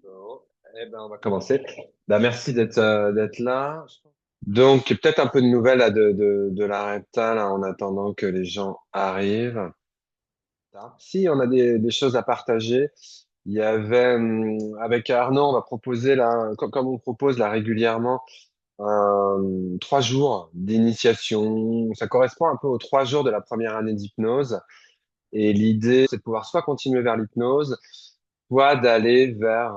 Bon, eh ben, on va commencer. Merci d'être là. Donc, peut-être un peu de nouvelles là, de la Repta là, en attendant que les gens arrivent. Si, on a des choses à partager. Il y avait, avec Arnaud, on va proposer là, comme on propose là régulièrement, 3 jours d'initiation. Ça correspond un peu aux 3 jours de la première année d'hypnose. Et l'idée, c'est de pouvoir soit continuer vers l'hypnose, soit d'aller vers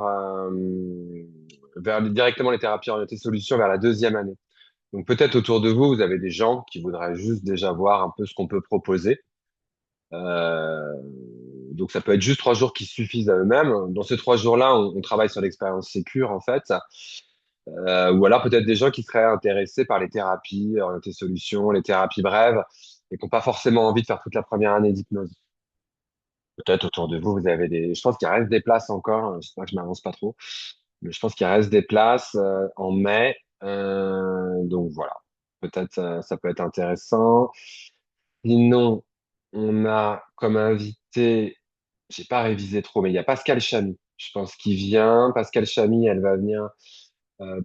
directement les thérapies orientées solutions vers la deuxième année. Donc peut-être autour de vous, vous avez des gens qui voudraient juste déjà voir un peu ce qu'on peut proposer. Euh, donc ça peut être juste 3 jours qui suffisent à eux-mêmes. Dans ces 3 jours-là, on travaille sur l'expérience sécure en fait. Ou alors peut-être des gens qui seraient intéressés par les thérapies orientées solutions, les thérapies brèves, et qui n'ont pas forcément envie de faire toute la première année d'hypnose. Peut-être autour de vous, vous avez des. Je pense qu'il reste des places encore. J'espère que je m'avance pas trop, mais je pense qu'il reste des places en mai. Donc voilà. Peut-être ça peut être intéressant. Sinon, on a comme invité, j'ai pas révisé trop, mais il y a Pascal Chamy. Je pense qu'il vient. Pascal Chamy, elle va venir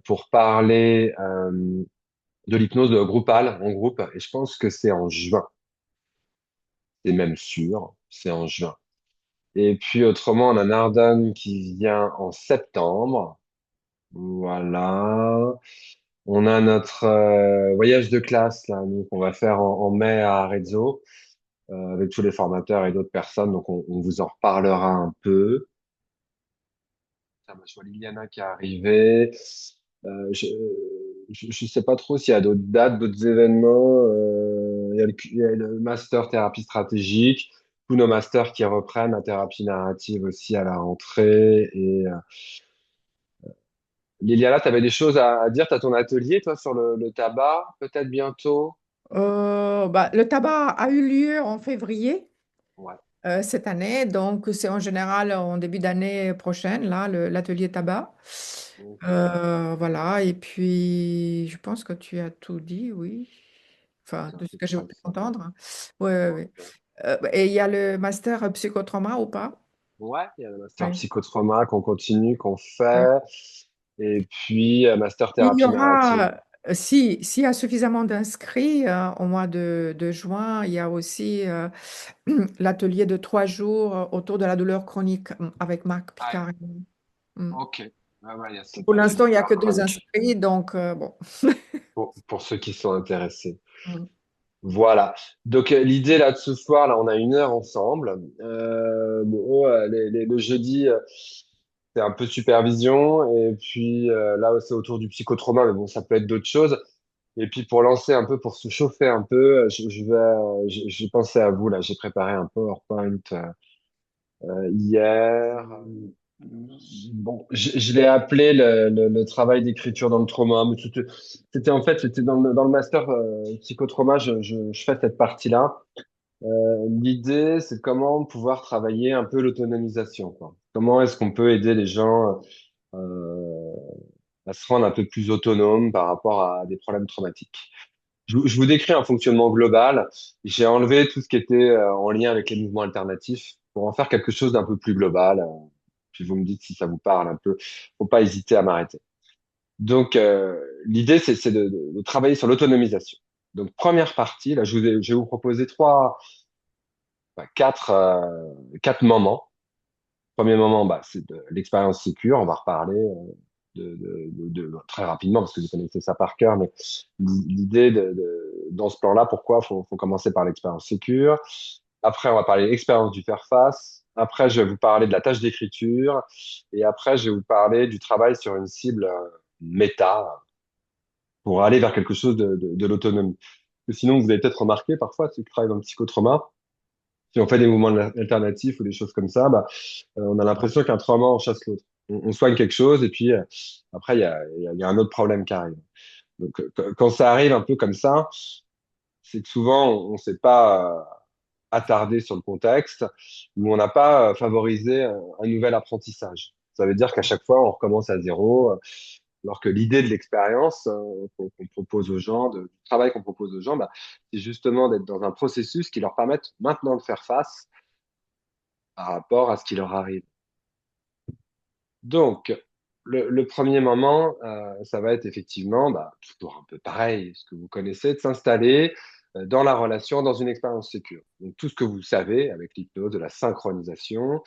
pour parler de l'hypnose groupale en groupe. Et je pense que c'est en juin. C'est même sûr. C'est en juin. Et puis autrement, on a Nardone qui vient en septembre. Voilà. On a notre voyage de classe là, nous, qu'on va faire en mai à Arezzo, avec tous les formateurs et d'autres personnes. Donc on vous en reparlera un peu. Ah, bah, je vois Liliana qui est arrivée. Je sais pas trop s'il y a d'autres dates, d'autres événements. Il y a le master thérapie stratégique, tous nos masters qui reprennent la thérapie narrative aussi à la rentrée. Et Liliana, tu avais des choses à dire. Tu as ton atelier, toi, sur le tabac, peut-être bientôt. Le tabac a eu lieu en février Ouais. cette année, donc c'est en général en début d'année prochaine, là, l'atelier tabac. Ok. Voilà, et puis je pense que tu as tout dit, oui. Enfin, C'est un de ce peu que j'ai près pu ça. entendre. Oui, oui, oui. Ok. Et il y a le master psychotrauma ou pas? Ouais, il y a le master Oui. psychotrauma qu'on continue, qu'on Oui. fait. Et puis, master Il y thérapie narrative. aura, si, s'il y a suffisamment d'inscrits, au mois de juin, il y a aussi l'atelier de 3 jours autour de la douleur chronique avec Marc Ah, Picard. Mm. ok. Ah ouais, il y a cet Pour l'instant, il n'y a atelier-là. que deux Ok. inscrits, donc bon. Pour ceux qui sont intéressés. Mm. Voilà. Donc l'idée là de ce soir, là, on a 1 heure ensemble. Bon, le jeudi, c'est un peu supervision. Et puis là, c'est autour du psychotrauma, mais bon, ça peut être d'autres choses. Et puis pour lancer un peu, pour se chauffer un peu, j'ai pensé à vous là. J'ai préparé un PowerPoint hier. Bon, je l'ai appelé le travail d'écriture dans le trauma. Mais c'était en fait, c'était dans le master psychotrauma. Je fais cette partie-là. L'idée, c'est comment pouvoir travailler un peu l'autonomisation, quoi. Comment est-ce qu'on peut aider les gens euh, à se rendre un peu plus autonomes par rapport à des problèmes traumatiques. Je vous décris un fonctionnement global. J'ai enlevé tout ce qui était en lien avec les mouvements alternatifs pour en faire quelque chose d'un peu plus global. Puis vous me dites si ça vous parle un peu. Faut pas hésiter à m'arrêter. Donc, l'idée, c'est de travailler sur l'autonomisation. Donc, première partie, là, je vais vous proposer quatre moments. Premier moment, bah, c'est de l'expérience sécure. On va reparler très rapidement parce que vous connaissez ça par cœur. Mais l'idée dans ce plan-là, pourquoi faut commencer par l'expérience sécure. Après, on va parler de l'expérience du faire face. Après, je vais vous parler de la tâche d'écriture. Et après, je vais vous parler du travail sur une cible méta pour aller vers quelque chose de l'autonomie. Parce que sinon, vous avez peut-être remarqué parfois, ceux qui travaillent dans le psychotrauma, si on fait des mouvements alternatifs ou des choses comme ça, bah, on a l'impression qu'un trauma en chasse l'autre. On soigne quelque chose et puis après, il y a un autre problème qui arrive. Donc, quand ça arrive un peu comme ça, c'est que souvent, on ne s'est pas attardé sur le contexte, ou on n'a pas favorisé un nouvel apprentissage. Ça veut dire qu'à chaque fois, on recommence à zéro, alors que l'idée de l'expérience qu'on propose aux gens, du travail qu'on propose aux gens, bah, c'est justement d'être dans un processus qui leur permette maintenant de faire face par rapport à ce qui leur arrive. Donc, le premier moment, ça va être effectivement, toujours un peu pareil, ce que vous connaissez, de s'installer dans la relation, dans une expérience sécure. Donc, tout ce que vous savez avec l'hypnose, de la synchronisation.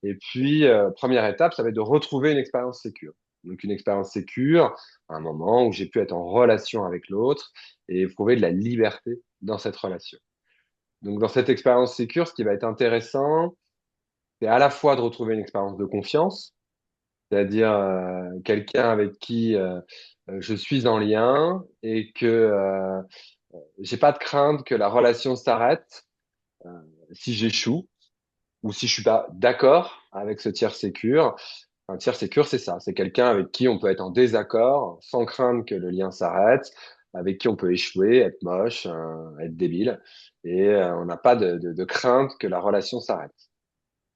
Et puis, première étape, ça va être de retrouver une expérience sécure. Donc, une expérience sécure, un moment où j'ai pu être en relation avec l'autre et éprouver de la liberté dans cette relation. Donc, dans cette expérience sécure, ce qui va être intéressant, c'est à la fois de retrouver une expérience de confiance, c'est-à-dire quelqu'un avec qui je suis en lien et que j'ai pas de crainte que la relation s'arrête si j'échoue ou si je suis pas d'accord avec ce tiers sécure. Un tiers sécure, c'est ça, c'est quelqu'un avec qui on peut être en désaccord sans craindre que le lien s'arrête, avec qui on peut échouer, être moche, être débile, et on n'a pas de crainte que la relation s'arrête.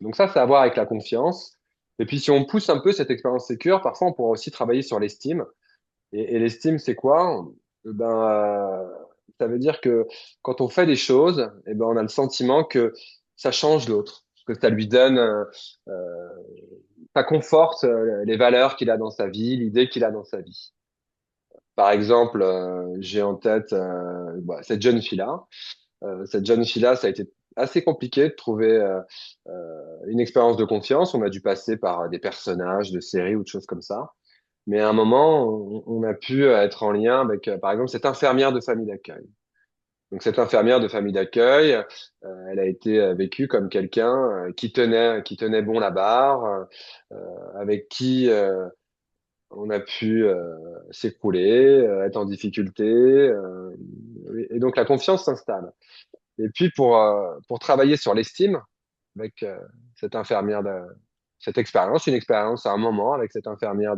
Donc ça, c'est à voir avec la confiance. Et puis si on pousse un peu cette expérience sécure, parfois on pourra aussi travailler sur l'estime. Et l'estime, c'est quoi? Ça veut dire que quand on fait des choses, on a le sentiment que ça change l'autre, que ça lui donne, euh, ça conforte les valeurs qu'il a dans sa vie, l'idée qu'il a dans sa vie. Par exemple, j'ai en tête cette jeune fille-là. Cette jeune fille-là, ça a été assez compliqué de trouver une expérience de confiance. On a dû passer par des personnages de séries ou de choses comme ça. Mais à un moment, on a pu être en lien avec, par exemple, cette infirmière de famille d'accueil. Donc cette infirmière de famille d'accueil, elle a été vécue comme quelqu'un qui tenait bon la barre, avec qui on a pu s'écrouler, être en difficulté, et donc la confiance s'installe. Et puis pour travailler sur l'estime avec cette infirmière cette expérience, une expérience à un moment avec cette infirmière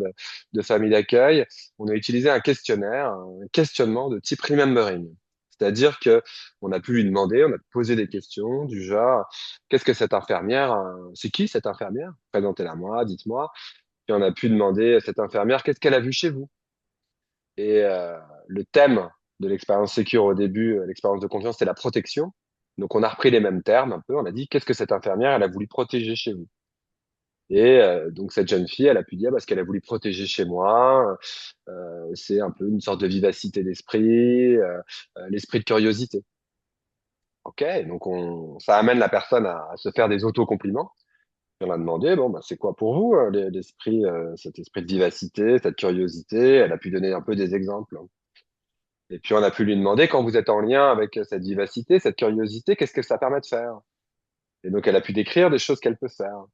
de famille d'accueil, on a utilisé un questionnaire, un questionnement de type remembering. C'est-à-dire que on a pu lui demander, on a posé des questions du genre, qu'est-ce que cette infirmière, c'est qui cette infirmière? Présentez-la moi, dites-moi. Puis on a pu demander à cette infirmière, qu'est-ce qu'elle a vu chez vous? Et le thème de l'expérience sécure au début, l'expérience de confiance, c'est la protection. Donc on a repris les mêmes termes un peu. On a dit, qu'est-ce que cette infirmière, elle a voulu protéger chez vous? Et donc cette jeune fille, elle a pu dire parce qu'elle a voulu protéger chez moi. C'est un peu une sorte de vivacité d'esprit, l'esprit de curiosité. Ok, donc ça amène la personne à se faire des autocompliments. Et on a demandé, bon, c'est quoi pour vous l'esprit, cet esprit de vivacité, cette curiosité? Elle a pu donner un peu des exemples. Et puis on a pu lui demander, quand vous êtes en lien avec cette vivacité, cette curiosité, qu'est-ce que ça permet de faire? Et donc elle a pu décrire des choses qu'elle peut faire.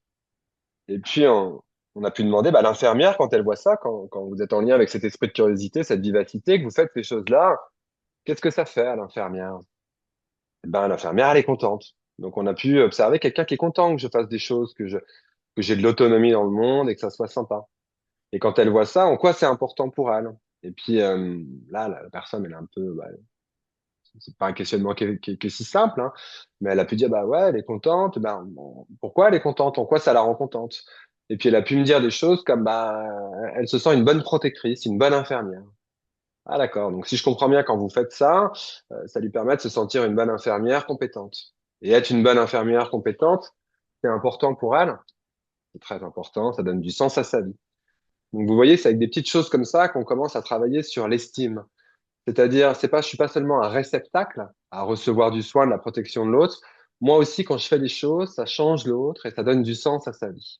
Et puis, on a pu demander, l'infirmière, quand elle voit ça, quand vous êtes en lien avec cet esprit de curiosité, cette vivacité, que vous faites ces choses-là, qu'est-ce que ça fait à l'infirmière? L'infirmière, elle est contente. Donc, on a pu observer quelqu'un qui est content que je fasse des choses, que j'ai de l'autonomie dans le monde et que ça soit sympa. Et quand elle voit ça, en quoi c'est important pour elle? Et puis, là, la personne, elle est un peu, c'est pas un questionnement qui est si simple, hein, mais elle a pu dire, bah ouais, elle est contente, bon, pourquoi elle est contente, en quoi ça la rend contente? Et puis elle a pu me dire des choses comme, elle se sent une bonne protectrice, une bonne infirmière. Ah d'accord, donc si je comprends bien, quand vous faites ça, ça lui permet de se sentir une bonne infirmière compétente. Et être une bonne infirmière compétente, c'est important pour elle, c'est très important, ça donne du sens à sa vie. Donc vous voyez, c'est avec des petites choses comme ça qu'on commence à travailler sur l'estime. C'est-à-dire, je suis pas seulement un réceptacle à recevoir du soin, de la protection de l'autre. Moi aussi, quand je fais des choses, ça change l'autre et ça donne du sens à sa vie.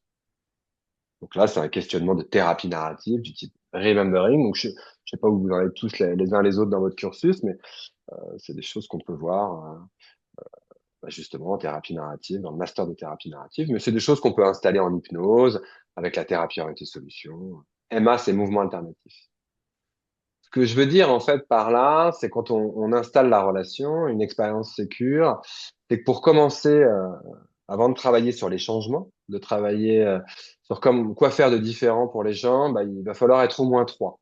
Donc là, c'est un questionnement de thérapie narrative du type remembering. Donc je sais pas où vous en êtes tous les uns les autres dans votre cursus, mais c'est des choses qu'on peut voir justement en thérapie narrative, dans le master de thérapie narrative. Mais c'est des choses qu'on peut installer en hypnose avec la thérapie orientée solution. MA, c'est mouvement alternatif. Ce que je veux dire en fait par là, c'est quand on installe la relation, une expérience sécure, c'est que pour commencer, avant de travailler sur les changements, de travailler sur quoi faire de différent pour les gens, il va falloir être au moins trois.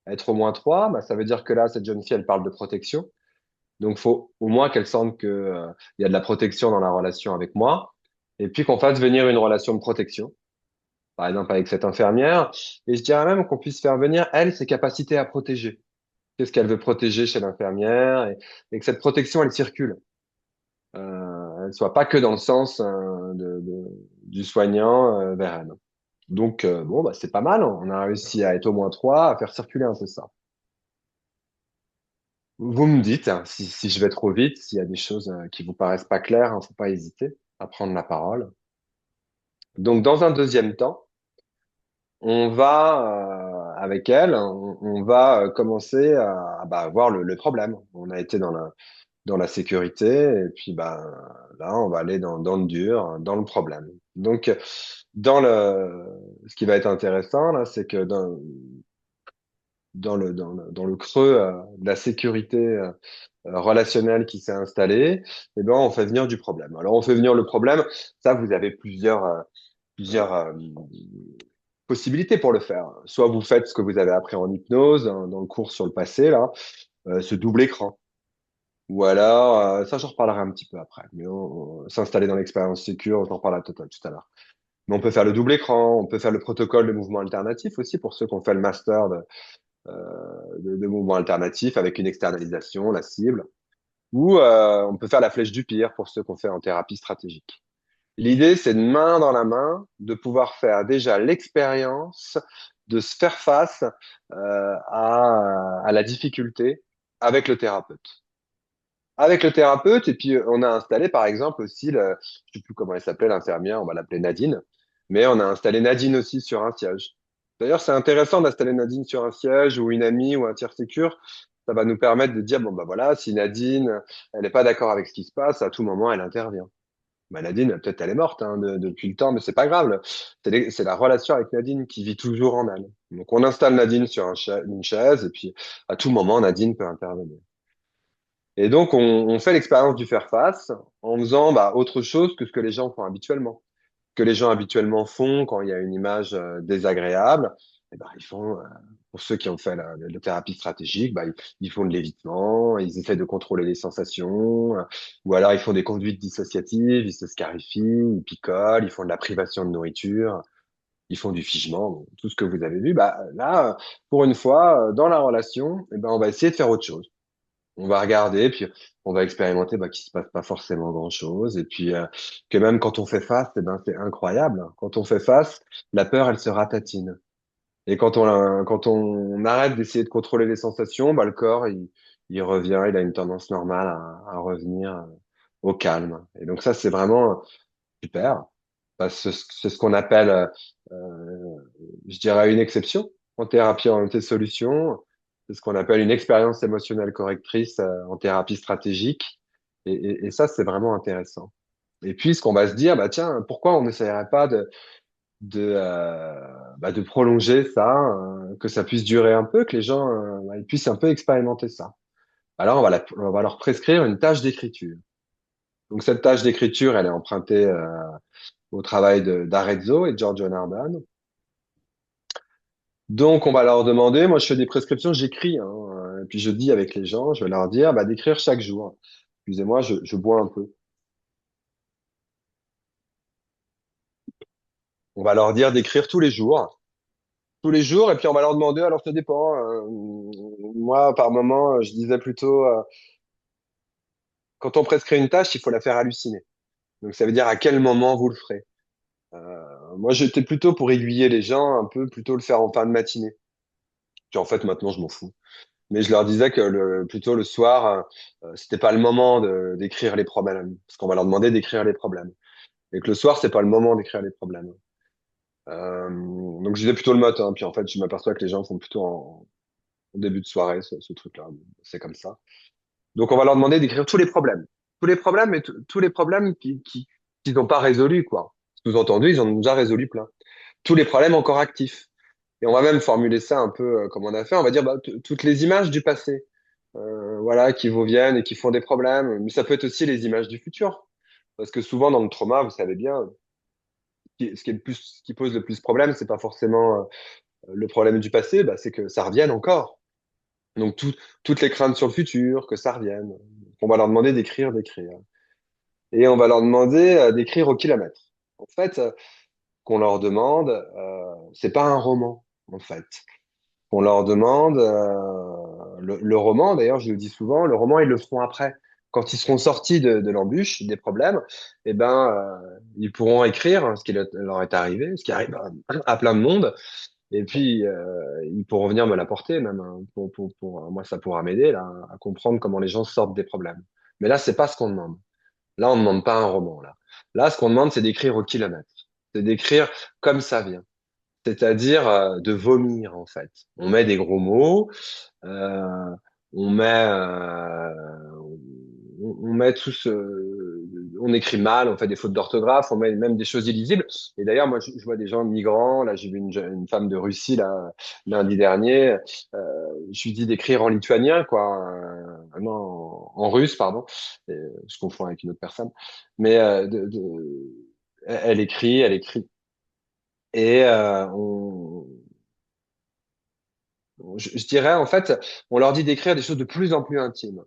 Être au moins trois, ça veut dire que là, cette jeune fille, elle parle de protection. Donc, faut au moins qu'elle sente que, il y a de la protection dans la relation avec moi, et puis qu'on fasse venir une relation de protection, par exemple avec cette infirmière. Et je dirais même qu'on puisse faire venir, elle, ses capacités à protéger. Qu'est-ce qu'elle veut protéger chez l'infirmière et que cette protection, elle circule. Elle soit pas que dans le sens du soignant vers elle. Donc, bon, bah, c'est pas mal. On a réussi à être au moins trois, à faire circuler un peu ça. Vous me dites hein, si je vais trop vite, s'il y a des choses qui vous paraissent pas claires, faut pas hésiter à prendre la parole. Donc, dans un deuxième temps, on va, avec elle, on va commencer à bah, voir le problème. On a été dans la sécurité, et puis bah, là, on va aller dans le dur, dans le problème. Donc, ce qui va être intéressant, là, c'est que dans le creux de la sécurité relationnelle qui s'est installée, eh ben, on fait venir du problème. Alors, on fait venir le problème, ça, vous avez plusieurs possibilités pour le faire. Soit vous faites ce que vous avez appris en hypnose, hein, dans le cours sur le passé, là, ce double écran. Ou alors, ça, j'en reparlerai un petit peu après. Mais s'installer dans l'expérience sécure, j'en reparlerai tout à l'heure. Mais on peut faire le double écran, on peut faire le protocole de mouvement alternatif aussi pour ceux qui ont fait le master de mouvement alternatif avec une externalisation, la cible. Ou on peut faire la flèche du pire pour ceux qu'on fait en thérapie stratégique. L'idée, c'est de main dans la main, de pouvoir faire déjà l'expérience de se faire face à la difficulté avec le thérapeute. Avec le thérapeute, et puis on a installé par exemple aussi, je sais plus comment elle s'appelait, l'infirmière, on va l'appeler Nadine, mais on a installé Nadine aussi sur un siège. D'ailleurs, c'est intéressant d'installer Nadine sur un siège ou une amie ou un tiers sécure. Ça va nous permettre de dire, bon, bah voilà, si Nadine, elle n'est pas d'accord avec ce qui se passe, à tout moment, elle intervient. Bah, Nadine, peut-être elle est morte hein, depuis le temps, mais c'est pas grave. C'est la relation avec Nadine qui vit toujours en elle. Donc on installe Nadine sur une chaise, et puis à tout moment, Nadine peut intervenir. Et donc, on fait l'expérience du faire-face en faisant bah, autre chose que ce que les gens font habituellement. Ce que les gens habituellement font quand il y a une image désagréable, eh ben, ils font, pour ceux qui ont fait la thérapie stratégique, bah, ils font de l'évitement, ils essaient de contrôler les sensations, ou alors ils font des conduites dissociatives, ils se scarifient, ils picolent, ils font de la privation de nourriture, ils font du figement, bon, tout ce que vous avez vu. Bah, là, pour une fois, dans la relation, eh ben, on va essayer de faire autre chose. On va regarder, puis on va expérimenter bah, qu'il se passe pas forcément grand-chose, et puis que même quand on fait face, eh ben, c'est incroyable. Quand on fait face, la peur, elle se ratatine. Et quand on arrête d'essayer de contrôler les sensations, bah, le corps, il revient, il a une tendance normale à revenir au calme. Et donc ça, c'est vraiment super. Parce que c'est ce qu'on appelle, je dirais, une exception en thérapie orientée solution. C'est ce qu'on appelle une expérience émotionnelle correctrice en thérapie stratégique. Et ça, c'est vraiment intéressant. Et puis, ce qu'on va se dire, bah tiens, pourquoi on n'essayerait pas de prolonger ça, que ça puisse durer un peu, que les gens bah, ils puissent un peu expérimenter ça. Alors, on va leur prescrire une tâche d'écriture. Donc, cette tâche d'écriture, elle est empruntée au travail d'Arezzo et de Giorgio Nardone. Donc, on va leur demander, moi je fais des prescriptions, j'écris, hein, et puis je dis avec les gens, je vais leur dire bah, d'écrire chaque jour. Excusez-moi, je bois un peu. On va leur dire d'écrire tous les jours, et puis on va leur demander, alors ça dépend. Moi, par moment, je disais plutôt, quand on prescrit une tâche, il faut la faire halluciner. Donc, ça veut dire à quel moment vous le ferez. Moi, j'étais plutôt pour aiguiller les gens, un peu plutôt le faire en fin de matinée. Puis en fait, maintenant, je m'en fous. Mais je leur disais que plutôt le soir, c'était pas le moment d'écrire les problèmes, parce qu'on va leur demander d'écrire les problèmes. Et que le soir, c'est pas le moment d'écrire les problèmes. Donc je disais plutôt le matin, puis en fait, je m'aperçois que les gens font plutôt en début de soirée ce truc-là. C'est comme ça. Donc on va leur demander d'écrire tous les problèmes et tous les problèmes qu'ils n'ont pas résolus, quoi. Sous-entendu, ils en ont déjà résolu plein. Tous les problèmes encore actifs. Et on va même formuler ça un peu comme on a fait. On va dire bah, toutes les images du passé, voilà, qui vous viennent et qui font des problèmes. Mais ça peut être aussi les images du futur. Parce que souvent dans le trauma, vous savez bien, ce qui pose le plus problème, c'est pas forcément le problème du passé, bah, c'est que ça revienne encore. Donc toutes les craintes sur le futur, que ça revienne. On va leur demander d'écrire. Et on va leur demander d'écrire au kilomètre. En fait, qu'on leur demande, c'est pas un roman, en fait. On leur demande, le roman, d'ailleurs, je le dis souvent, le roman, ils le feront après. quand ils seront sortis de l'embûche, des problèmes, eh ben, ils pourront écrire ce qui leur est arrivé, ce qui arrive à plein de monde, et puis ils pourront venir me l'apporter même, hein, moi ça pourra m'aider là à comprendre comment les gens sortent des problèmes. Mais là, c'est pas ce qu'on demande. Là, on ne demande pas un roman. Là, ce qu'on demande, c'est d'écrire au kilomètre, c'est d'écrire comme ça vient, c'est-à-dire de vomir en fait. On met des gros mots. Euh, on met, on met tout ce, on écrit mal, on fait des fautes d'orthographe, on met même des choses illisibles. Et d'ailleurs, moi, je vois des gens migrants. Là, j'ai vu une femme de Russie là lundi dernier. Je lui dis d'écrire en lituanien, quoi, non, en russe, pardon. Je confonds avec une autre personne. Mais elle écrit. Et je dirais en fait, on leur dit d'écrire des choses de plus en plus intimes.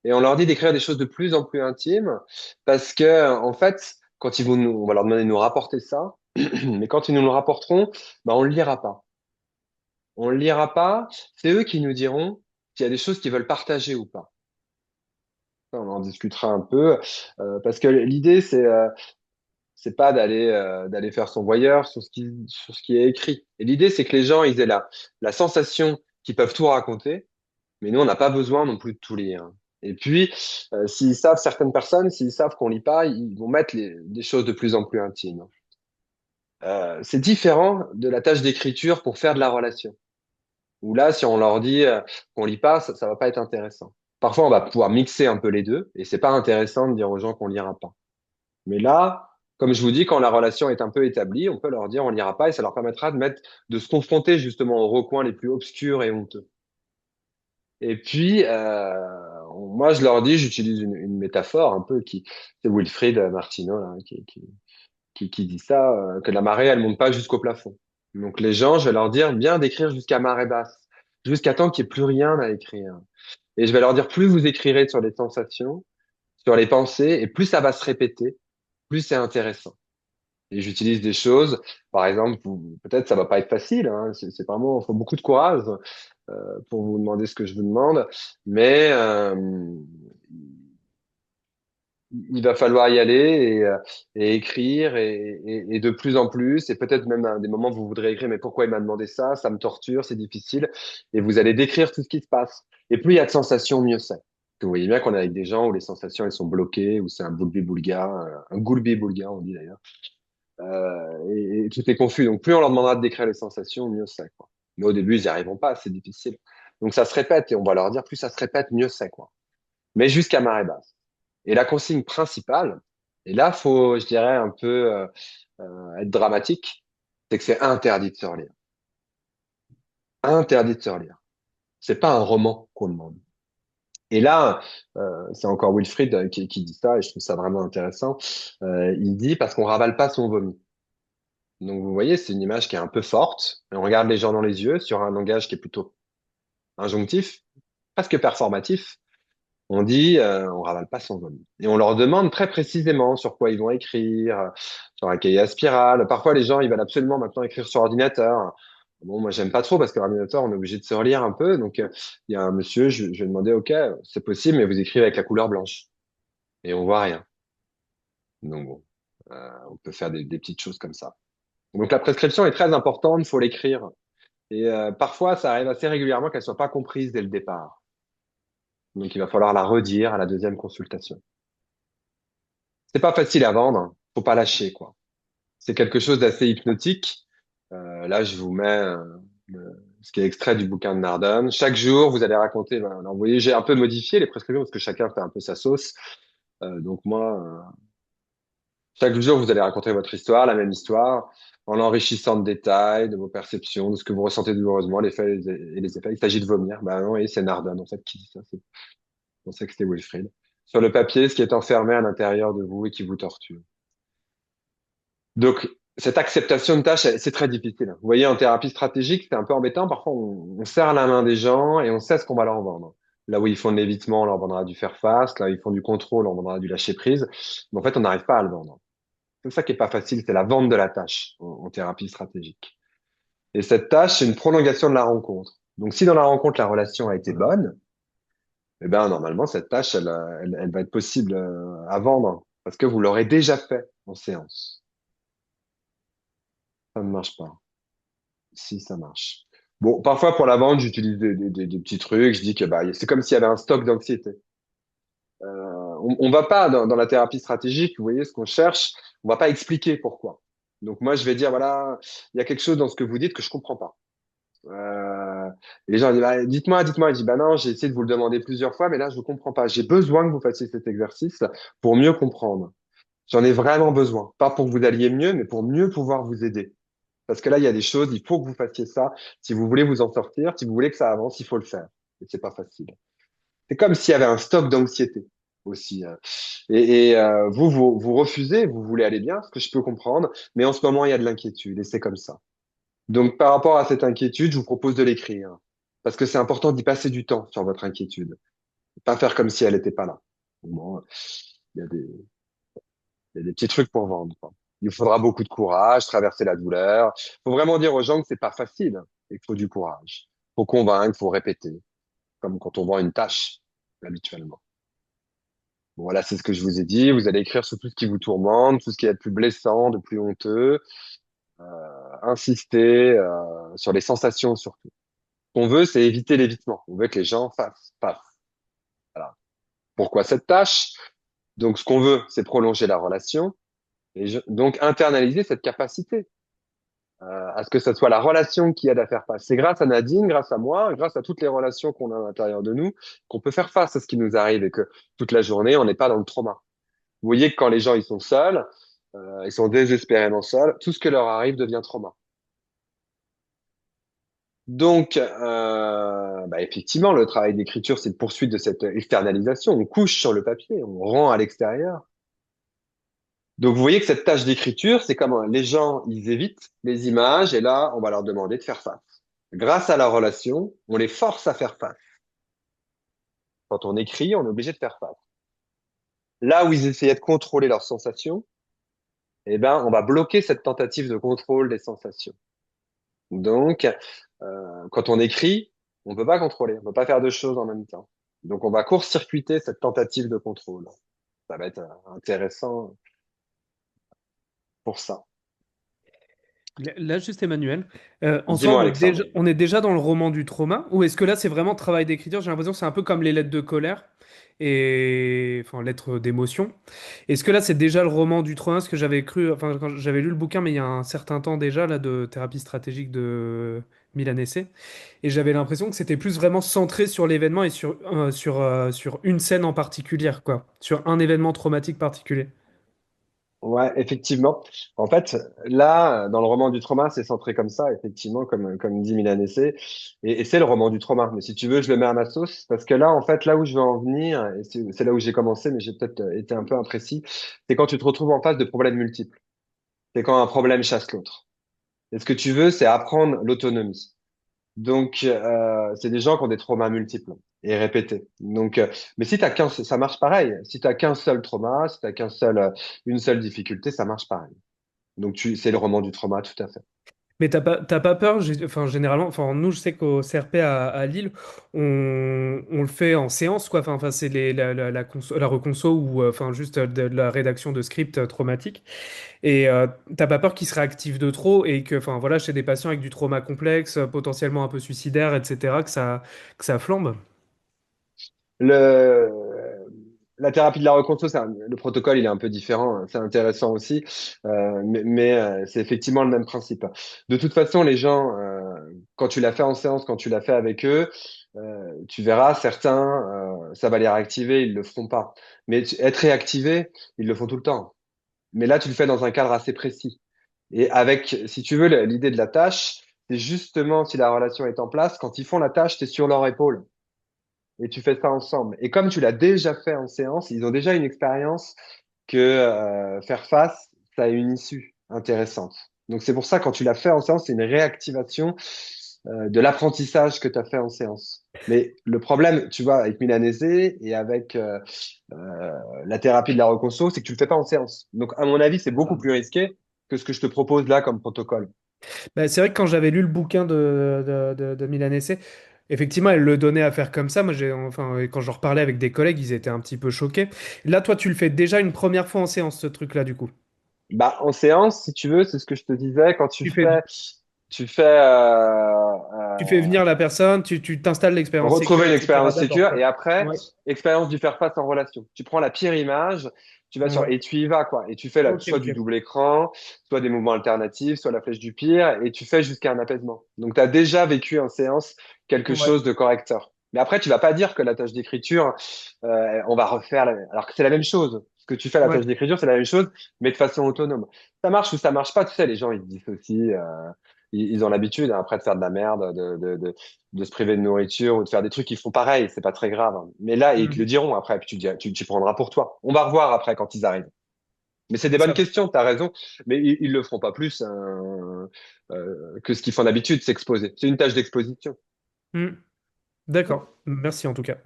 Et on leur dit d'écrire des choses de plus en plus intimes parce que, en fait, quand on va leur demander de nous rapporter ça, mais quand ils nous le rapporteront, bah, on le lira pas. On le lira pas. C'est eux qui nous diront s'il y a des choses qu'ils veulent partager ou pas. On en discutera un peu parce que l'idée c'est pas d'aller faire son voyeur sur ce qui est écrit. Et l'idée c'est que les gens ils aient la sensation qu'ils peuvent tout raconter. Mais nous, on n'a pas besoin non plus de tout lire. Et puis, s'ils savent, certaines personnes, s'ils savent qu'on lit pas, ils vont mettre des choses de plus en plus intimes. C'est différent de la tâche d'écriture pour faire de la relation. Où là, si on leur dit qu'on lit pas, ça va pas être intéressant. Parfois, on va pouvoir mixer un peu les deux, et c'est pas intéressant de dire aux gens qu'on lira pas. Mais là, comme je vous dis, quand la relation est un peu établie, on peut leur dire on lira pas, et ça leur permettra de se confronter justement aux recoins les plus obscurs et honteux. Et puis, moi, je leur dis, j'utilise une métaphore un peu c'est Wilfried Martineau là, qui dit ça, que la marée, elle monte pas jusqu'au plafond. Donc les gens, je vais leur dire bien d'écrire jusqu'à marée basse, jusqu'à temps qu'il n'y ait plus rien à écrire. Et je vais leur dire, plus vous écrirez sur les sensations, sur les pensées, et plus ça va se répéter, plus c'est intéressant. Et j'utilise des choses, par exemple, peut-être ça va pas être facile, hein, c'est vraiment, il faut beaucoup de courage pour vous demander ce que je vous demande, mais il va falloir y aller et écrire et de plus en plus, et peut-être même à des moments vous voudrez écrire, mais pourquoi il m'a demandé ça? Ça me torture, c'est difficile, et vous allez décrire tout ce qui se passe. Et plus il y a de sensations, mieux c'est. Vous voyez bien qu'on est avec des gens où les sensations elles sont bloquées, où c'est un boulbi-boulga, un goulbi-boulga, on dit d'ailleurs, et tout est confus. Donc plus on leur demandera de décrire les sensations, mieux c'est, quoi. Mais au début, ils n'y arriveront pas, c'est difficile. Donc ça se répète, et on va leur dire, plus ça se répète, mieux c'est, quoi. Mais jusqu'à marée basse. Et la consigne principale, et là, faut, je dirais, un peu être dramatique, c'est que c'est interdit de se relire. Interdit de se relire. C'est pas un roman qu'on demande. Et là, c'est encore Wilfried qui dit ça, et je trouve ça vraiment intéressant. Il dit parce qu'on ravale pas son vomi. Donc vous voyez, c'est une image qui est un peu forte. Et on regarde les gens dans les yeux sur un langage qui est plutôt injonctif, presque performatif. On dit, on ravale pas son vomi. Et on leur demande très précisément sur quoi ils vont écrire, sur un cahier à spirale. Parfois, les gens, ils veulent absolument maintenant écrire sur ordinateur. Bon, moi, j'aime pas trop parce que l'ordinateur, on est obligé de se relire un peu. Donc, il y a un monsieur, je lui ai demandé, OK, c'est possible, mais vous écrivez avec la couleur blanche. Et on voit rien. Donc, bon, on peut faire des petites choses comme ça. Donc, la prescription est très importante, il faut l'écrire. Et parfois, ça arrive assez régulièrement qu'elle soit pas comprise dès le départ. Donc, il va falloir la redire à la deuxième consultation. C'est pas facile à vendre, hein. Faut pas lâcher, quoi. C'est quelque chose d'assez hypnotique. Là, je vous mets ce qui est extrait du bouquin de Nardone. Chaque jour, vous allez raconter. Ben, alors, vous voyez, j'ai un peu modifié les prescriptions parce que chacun fait un peu sa sauce. Donc moi, chaque jour, vous allez raconter votre histoire, la même histoire, en l'enrichissant de détails, de vos perceptions, de ce que vous ressentez douloureusement, les faits et les effets. Il s'agit de vomir. Ben non, et c'est Nardone en fait qui dit ça. Je pensais que c'était Wilfrid. Sur le papier, ce qui est enfermé à l'intérieur de vous et qui vous torture. Donc, cette acceptation de tâche, c'est très difficile. Vous voyez, en thérapie stratégique, c'est un peu embêtant. Parfois, on serre la main des gens et on sait ce qu'on va leur vendre. Là où ils font de l'évitement, on leur vendra du faire face. Là où ils font du contrôle, on vendra du lâcher prise. Mais en fait, on n'arrive pas à le vendre. C'est ça qui est pas facile, c'est la vente de la tâche en thérapie stratégique. Et cette tâche, c'est une prolongation de la rencontre. Donc, si dans la rencontre, la relation a été bonne, eh ben, normalement, cette tâche, elle va être possible à vendre parce que vous l'aurez déjà fait en séance. Ça ne marche pas. Si, ça marche. Bon, parfois pour la vente, j'utilise des petits trucs. Je dis que bah, c'est comme s'il y avait un stock d'anxiété. On va pas dans la thérapie stratégique, vous voyez, ce qu'on cherche, on va pas expliquer pourquoi. Donc moi, je vais dire, voilà, il y a quelque chose dans ce que vous dites que je comprends pas. Et les gens disent, bah, dites-moi. Je dis, bah non, j'ai essayé de vous le demander plusieurs fois, mais là, je ne comprends pas. J'ai besoin que vous fassiez cet exercice pour mieux comprendre. J'en ai vraiment besoin. Pas pour que vous alliez mieux, mais pour mieux pouvoir vous aider. Parce que là, il y a des choses, il faut que vous fassiez ça. Si vous voulez vous en sortir, si vous voulez que ça avance, il faut le faire. Et c'est pas facile. C'est comme s'il y avait un stock d'anxiété aussi. Vous refusez, vous voulez aller bien, ce que je peux comprendre, mais en ce moment, il y a de l'inquiétude et c'est comme ça. Donc, par rapport à cette inquiétude, je vous propose de l'écrire. Parce que c'est important d'y passer du temps sur votre inquiétude. Pas faire comme si elle n'était pas là. Bon, il y a des, il y a des petits trucs pour vendre, quoi. Il faudra beaucoup de courage, traverser la douleur. Faut vraiment dire aux gens que c'est pas facile et qu'il faut du courage. Faut convaincre, faut répéter. Comme quand on vend une tâche, habituellement. Bon, voilà, c'est ce que je vous ai dit. Vous allez écrire sur tout ce qui vous tourmente, tout ce qui est de plus blessant, de plus honteux. Insister, sur les sensations surtout. Ce qu'on veut, c'est éviter l'évitement. On veut que les gens fassent. Voilà. Pourquoi cette tâche? Donc, ce qu'on veut, c'est prolonger la relation donc internaliser cette capacité à ce que ce soit la relation qui aide à faire face. C'est grâce à Nadine, grâce à moi, grâce à toutes les relations qu'on a à l'intérieur de nous, qu'on peut faire face à ce qui nous arrive et que toute la journée, on n'est pas dans le trauma. Vous voyez que quand les gens ils sont seuls, ils sont désespérément seuls, tout ce que leur arrive devient trauma. Donc, bah, effectivement, le travail d'écriture, c'est une poursuite de cette externalisation. On couche sur le papier, on rend à l'extérieur. Donc, vous voyez que cette tâche d'écriture, c'est comme les gens, ils évitent les images et là, on va leur demander de faire face. Grâce à la relation, on les force à faire face. Quand on écrit, on est obligé de faire face. Là où ils essayaient de contrôler leurs sensations, eh ben, on va bloquer cette tentative de contrôle des sensations. Donc, quand on écrit, on peut pas contrôler, on peut pas faire deux choses en même temps. Donc, on va court-circuiter cette tentative de contrôle. Ça va être intéressant pour ça. Là, juste Emmanuel, en soi, Dis-moi, Alexandre. on est déjà dans le roman du trauma, ou est-ce que là, c'est vraiment travail d'écriture? J'ai l'impression que c'est un peu comme les lettres de colère, et enfin, lettres d'émotion. Est-ce que là, c'est déjà le roman du trauma? Ce que j'avais cru, enfin, quand j'avais lu le bouquin, mais il y a un certain temps déjà, là, de thérapie stratégique de Milan Essay, et j'avais l'impression que c'était plus vraiment centré sur l'événement et sur une scène en particulier, quoi, sur un événement traumatique particulier. Ouais, effectivement. En fait, là, dans le roman du trauma, c'est centré comme ça, effectivement, comme dit Milanessé. Et c'est le roman du trauma. Mais si tu veux, je le mets à ma sauce. Parce que là, en fait, là où je veux en venir, et c'est là où j'ai commencé, mais j'ai peut-être été un peu imprécis, c'est quand tu te retrouves en face de problèmes multiples. C'est quand un problème chasse l'autre. Et ce que tu veux, c'est apprendre l'autonomie. Donc, c'est des gens qui ont des traumas multiples et répétés. Donc, mais si t'as ça marche pareil. Si t'as qu'un seul trauma, si t'as une seule difficulté, ça marche pareil. Donc, c'est le roman du trauma, tout à fait. Mais t'as pas peur, enfin, généralement, enfin, nous, je sais qu'au CRP à Lille, on le fait en séance, quoi. Enfin, c'est la reconso ou enfin, juste de la rédaction de script traumatique. Et t'as pas peur qu'il se réactive de trop et que, enfin, voilà, chez des patients avec du trauma complexe, potentiellement un peu suicidaire, etc., que ça flambe. Le, la thérapie de la reconstruction, le protocole, il est un peu différent, hein. C'est intéressant aussi, mais c'est effectivement le même principe. De toute façon, les gens, quand tu l'as fait en séance, quand tu l'as fait avec eux, tu verras, certains, ça va les réactiver, ils le feront pas. Mais être réactivé, ils le font tout le temps. Mais là, tu le fais dans un cadre assez précis. Et avec, si tu veux, l'idée de la tâche, c'est justement si la relation est en place, quand ils font la tâche, tu es sur leur épaule et tu fais ça ensemble. Et comme tu l'as déjà fait en séance, ils ont déjà une expérience que faire face, ça a une issue intéressante. Donc c'est pour ça, quand tu l'as fait en séance, c'est une réactivation de l'apprentissage que tu as fait en séance. Mais le problème, tu vois, avec Milanese et avec la thérapie de la reconstruction, c'est que tu le fais pas en séance. Donc à mon avis, c'est beaucoup plus risqué que ce que je te propose là comme protocole. Bah, c'est vrai que quand j'avais lu le bouquin de Milan Essai, Effectivement, elle le donnait à faire comme ça. Moi, enfin, quand j'en reparlais avec des collègues, ils étaient un petit peu choqués. Là, toi, tu le fais déjà une première fois en séance, ce truc-là, du coup. Bah, en séance, si tu veux, c'est ce que je te disais, quand Tu fais, tu fais tu fais venir la personne, tu t'installes l'expérience sécure, retrouver une etc. expérience d'abord, sécure quoi. et après, Ouais. expérience du faire face en relation. Tu prends la pire image, tu vas sur, Ouais. et tu y vas, quoi. Et tu fais Ok, soit du ok. double écran, soit des mouvements alternatifs, soit la flèche du pire, et tu fais jusqu'à un apaisement. Donc, tu as déjà vécu en séance quelque Ouais. chose de correcteur. Mais après, tu vas pas dire que la tâche d'écriture, on va refaire, alors que c'est la même chose. Ce que tu fais à la Ouais. tâche d'écriture, c'est la même chose, mais de façon autonome. Ça marche ou ça marche pas, tu sais, les gens, ils se dissocient, ils ont l'habitude, hein, après, de faire de la merde, de se priver de nourriture ou de faire des trucs qui font pareil, c'est pas très grave, hein. Mais là, ils te le Hmm. diront après, puis tu prendras pour toi. On va revoir après quand ils arrivent. Mais c'est des bonnes Ça va. questions, t'as raison. Mais ils le feront pas plus que ce qu'ils font d'habitude, s'exposer. C'est une tâche d'exposition. Hmm. D'accord. Merci en tout cas.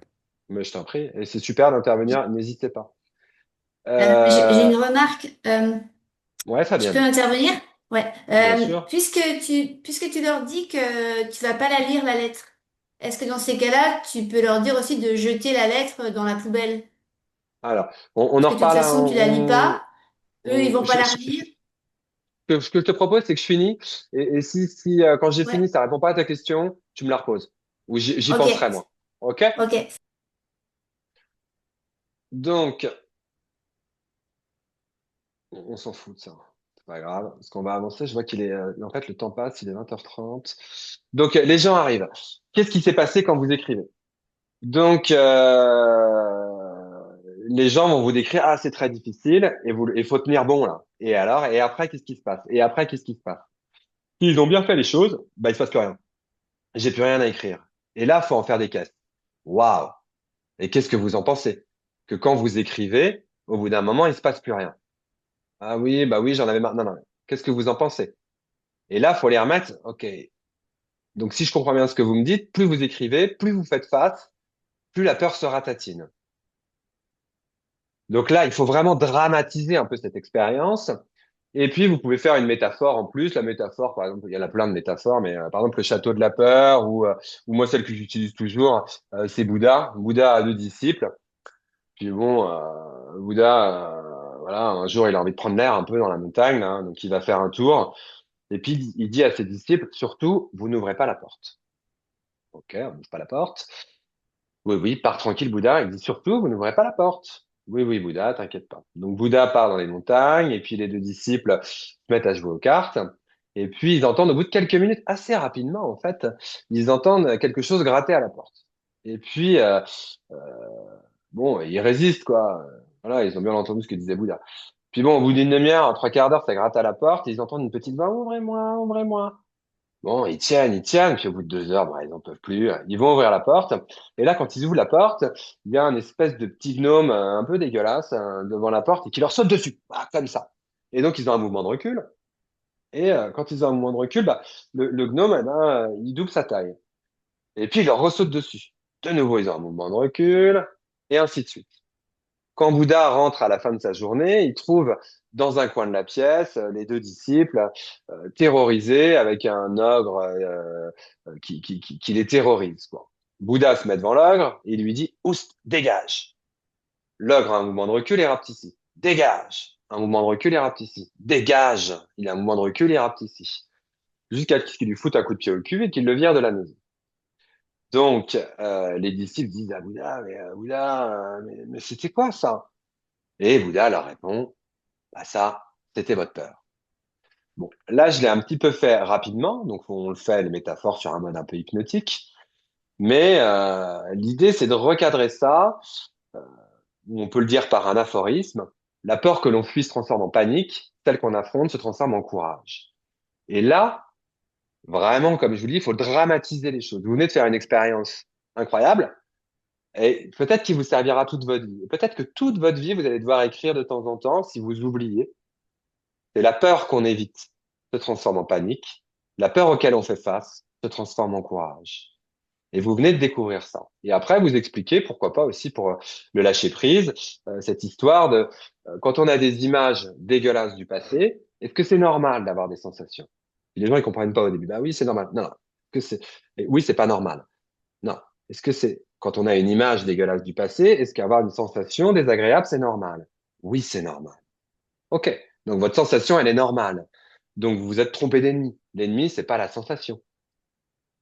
Mais je t'en prie, et c'est super d'intervenir, n'hésitez pas. J'ai Euh, une remarque. ouais, Je peux Fabienne, intervenir? Ouais. bien sûr. Puisque tu leur dis que tu vas pas la lire, la lettre, est-ce que dans ces cas-là, tu peux leur dire aussi de jeter la lettre dans la poubelle? Alors, on Parce en que de toute reparle, façon, tu la lis pas, eux, ils vont pas la je, relire. ce que je te propose, c'est que je finis. Et si quand j'ai Ouais. fini, ça répond pas à ta question, tu me la reposes. Ou j'y Ok. penserai, moi. OK? Ok. Donc, on s'en fout de ça. C'est pas grave, parce qu'on va avancer. Je vois qu'il est, en fait, le temps passe, il est 20h30. Donc, les gens arrivent. Qu'est-ce qui s'est passé quand vous écrivez? Donc, les gens vont vous décrire, ah, c'est très difficile, et il faut tenir bon, là. Et alors, et après, qu'est-ce qui se passe? Et après, qu'est-ce qui se passe? S'ils ont bien fait les choses, bah, il se passe plus rien. J'ai plus rien à écrire. Et là, faut en faire des caisses. Waouh! Et qu'est-ce que vous en pensez? Que quand vous écrivez, au bout d'un moment, il se passe plus rien. Ah oui, bah oui, j'en avais marre. Non, non. Qu'est-ce que vous en pensez? Et là, faut les remettre. OK. Donc, si je comprends bien ce que vous me dites, plus vous écrivez, plus vous faites face, plus la peur se ratatine. Donc là, il faut vraiment dramatiser un peu cette expérience. Et puis, vous pouvez faire une métaphore en plus. La métaphore, par exemple, il y en a plein de métaphores, mais par exemple, le château de la peur, ou moi, celle que j'utilise toujours, c'est Bouddha. Bouddha a deux disciples. Puis bon, Bouddha, voilà, un jour, il a envie de prendre l'air un peu dans la montagne, là, donc il va faire un tour. Et puis, il dit à ses disciples, surtout, vous n'ouvrez pas la porte. Ok, on n'ouvre pas la porte. Oui, oui, pars tranquille, Bouddha. Il dit, surtout, vous n'ouvrez pas la porte. Oui, oui, Bouddha, t'inquiète pas. Donc, Bouddha part dans les montagnes, et puis les deux disciples se mettent à jouer aux cartes. Et puis, ils entendent, au bout de quelques minutes, assez rapidement, en fait, ils entendent quelque chose gratter à la porte. Et puis, euh, bon, ils résistent, quoi. Voilà, ils ont bien entendu ce que disait Bouddha. Puis bon, au bout d'une demi-heure, en trois quarts d'heure, ça gratte à la porte, et ils entendent une petite voix, ouvrez-moi, ouvrez-moi. Bon, ils tiennent, puis au bout de 2 heures, bah, ils n'en peuvent plus. Ils vont ouvrir la porte. Et là, quand ils ouvrent la porte, il y a un espèce de petit gnome un peu dégueulasse devant la porte et qui leur saute dessus. Ah, comme ça. Et donc, ils ont un mouvement de recul. Et quand ils ont un mouvement de recul, bah, le gnome, eh ben, il double sa taille. Et puis, il leur ressaute dessus. De nouveau, ils ont un mouvement de recul, et ainsi de suite. Quand Bouddha rentre à la fin de sa journée, il trouve dans un coin de la pièce les deux disciples terrorisés avec un ogre qui les terrorise, quoi. Bouddha se met devant l'ogre et il lui dit, Oust, dégage. L'ogre a un mouvement de recul et rapetissit. Dégage. Un mouvement de recul et rapetissit. Dégage. Il a un mouvement de recul et rapetissit. Jusqu'à ce qu'il lui foute un coup de pied au cul et qu'il le vire de la maison. Donc, les disciples disent à Bouddha, Bouddha, mais c'était quoi ça? Et Bouddha leur répond, bah ça, c'était votre peur. Bon, là, je l'ai un petit peu fait rapidement, donc on le fait, les métaphores, sur un mode un peu hypnotique. Mais l'idée, c'est de recadrer ça, ou on peut le dire par un aphorisme. La peur que l'on fuit se transforme en panique, celle qu'on affronte se transforme en courage. Et là, vraiment, comme je vous dis, il faut dramatiser les choses. Vous venez de faire une expérience incroyable, et peut-être qu'il vous servira toute votre vie. Peut-être que toute votre vie, vous allez devoir écrire de temps en temps si vous oubliez. C'est la peur qu'on évite se transforme en panique. La peur auquel on fait face se transforme en courage. Et vous venez de découvrir ça. Et après, vous expliquez, pourquoi pas aussi pour le lâcher prise, cette histoire de quand on a des images dégueulasses du passé, est-ce que c'est normal d'avoir des sensations? Et les gens ils comprennent pas au début. Bah oui, c'est normal. Non, non. Que c'est, et oui, c'est pas normal. Non. Est-ce que c'est, quand on a une image dégueulasse du passé, est-ce qu'avoir une sensation désagréable, c'est normal? Oui, c'est normal. Ok. Donc votre sensation, elle est normale. Donc vous vous êtes trompé d'ennemi. L'ennemi, c'est pas la sensation.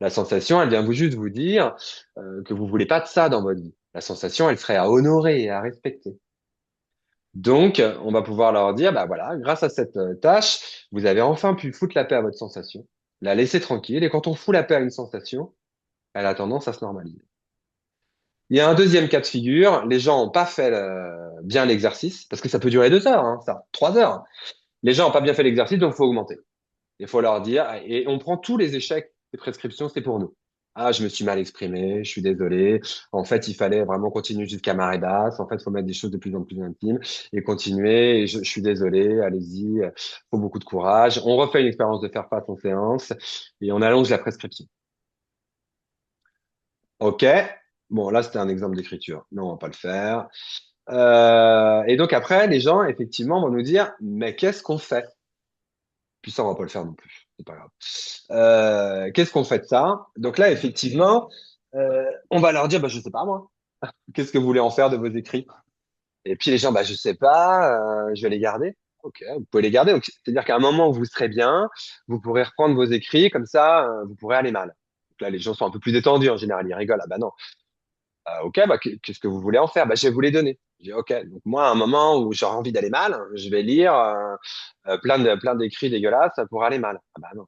La sensation, elle vient vous juste vous dire que vous voulez pas de ça dans votre vie. La sensation, elle serait à honorer et à respecter. Donc, on va pouvoir leur dire, bah voilà, grâce à cette tâche, vous avez enfin pu foutre la paix à votre sensation, la laisser tranquille. Et quand on fout la paix à une sensation, elle a tendance à se normaliser. Il y a un deuxième cas de figure. Les gens n'ont pas fait bien l'exercice, parce que ça peut durer 2 heures, hein, ça, 3 heures. Les gens n'ont pas bien fait l'exercice, donc il faut augmenter. Il faut leur dire, et on prend tous les échecs des prescriptions, c'est pour nous. Ah, je me suis mal exprimé, je suis désolé. En fait, il fallait vraiment continuer jusqu'à marée basse. En fait, il faut mettre des choses de plus en plus intimes et continuer. Et je suis désolé, allez-y. Faut beaucoup de courage. On refait une expérience de faire face en séance et on allonge la prescription. OK. Bon, là, c'était un exemple d'écriture. Non, on va pas le faire. Et donc après, les gens, effectivement, vont nous dire, mais qu'est-ce qu'on fait? Puis ça, on va pas le faire non plus. C'est pas grave. Qu'est-ce qu'on fait de ça? Donc là, effectivement, on va leur dire, bah, je sais pas moi. Qu'est-ce que vous voulez en faire de vos écrits? Et puis les gens, bah, je sais pas, je vais les garder. Ok, vous pouvez les garder. Donc, c'est-à-dire qu'à un moment où vous serez bien, vous pourrez reprendre vos écrits, comme ça, vous pourrez aller mal. Donc là, les gens sont un peu plus détendus en général, ils rigolent. Ah bah non. Ok, bah, qu'est-ce que vous voulez en faire? Bah, je vais vous les donner. Je dis, ok. Donc moi, à un moment où j'aurai envie d'aller mal, je vais lire plein d'écrits dégueulasses pour aller mal. Ah bah non.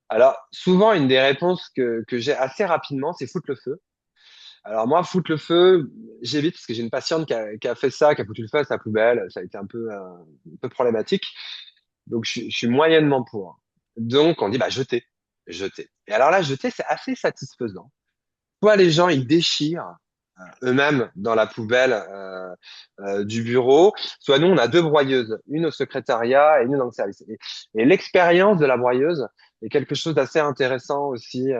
Alors, souvent, une des réponses que j'ai assez rapidement, c'est foutre le feu. Alors moi, foutre le feu, j'évite parce que j'ai une patiente qui a fait ça, qui a foutu le feu à sa poubelle. Ça a été un peu problématique. Donc, je suis moyennement pour. Donc, on dit, bah, jeter, jeter. Et alors là, jeter, c'est assez satisfaisant. Soit les gens, ils déchirent eux-mêmes dans la poubelle du bureau, soit nous, on a deux broyeuses, une au secrétariat et une dans le service. Et l'expérience de la broyeuse est quelque chose d'assez intéressant aussi,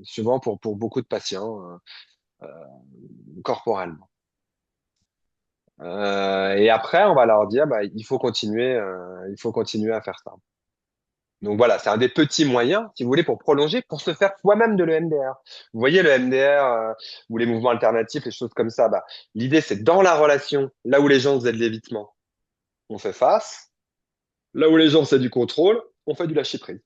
souvent pour beaucoup de patients, corporellement. Et après, on va leur dire, bah, il faut continuer à faire ça. Donc voilà, c'est un des petits moyens, si vous voulez, pour prolonger, pour se faire soi-même de l'EMDR. Vous voyez, le MDR ou les mouvements alternatifs, les choses comme ça, bah, l'idée, c'est dans la relation, là où les gens faisaient de l'évitement, on fait face. Là où les gens faisaient du contrôle, on fait du lâcher-prise.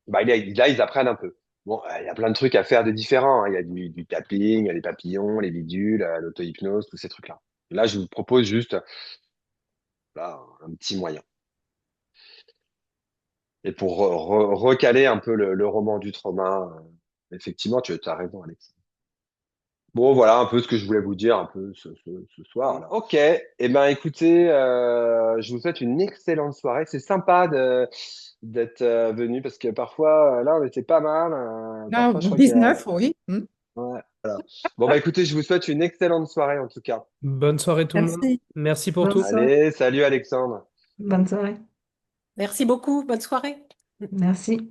Bah, là, ils apprennent un peu. Bon, il y a plein de trucs à faire de différents, hein. Il y a du tapping, il y a les papillons, les bidules, l'auto-hypnose, tous ces trucs-là. Là, je vous propose juste là, un petit moyen. Et pour recaler un peu le roman du trauma, effectivement, tu as raison, Alex. Bon, voilà un peu ce que je voulais vous dire un peu ce soir là. Ok, eh ben écoutez, je vous souhaite une excellente soirée. C'est sympa d'être venu parce que parfois là on était pas mal. Ah, Parfois je crois qu'il y a. 19, oui. Ouais, voilà. Bon bah écoutez, je vous souhaite une excellente soirée en tout cas. Bonne soirée tout le monde. Merci. Merci pour Bonne tout. soirée. Allez, salut Alexandre. Bonne soirée. Merci beaucoup. Bonne soirée. Merci.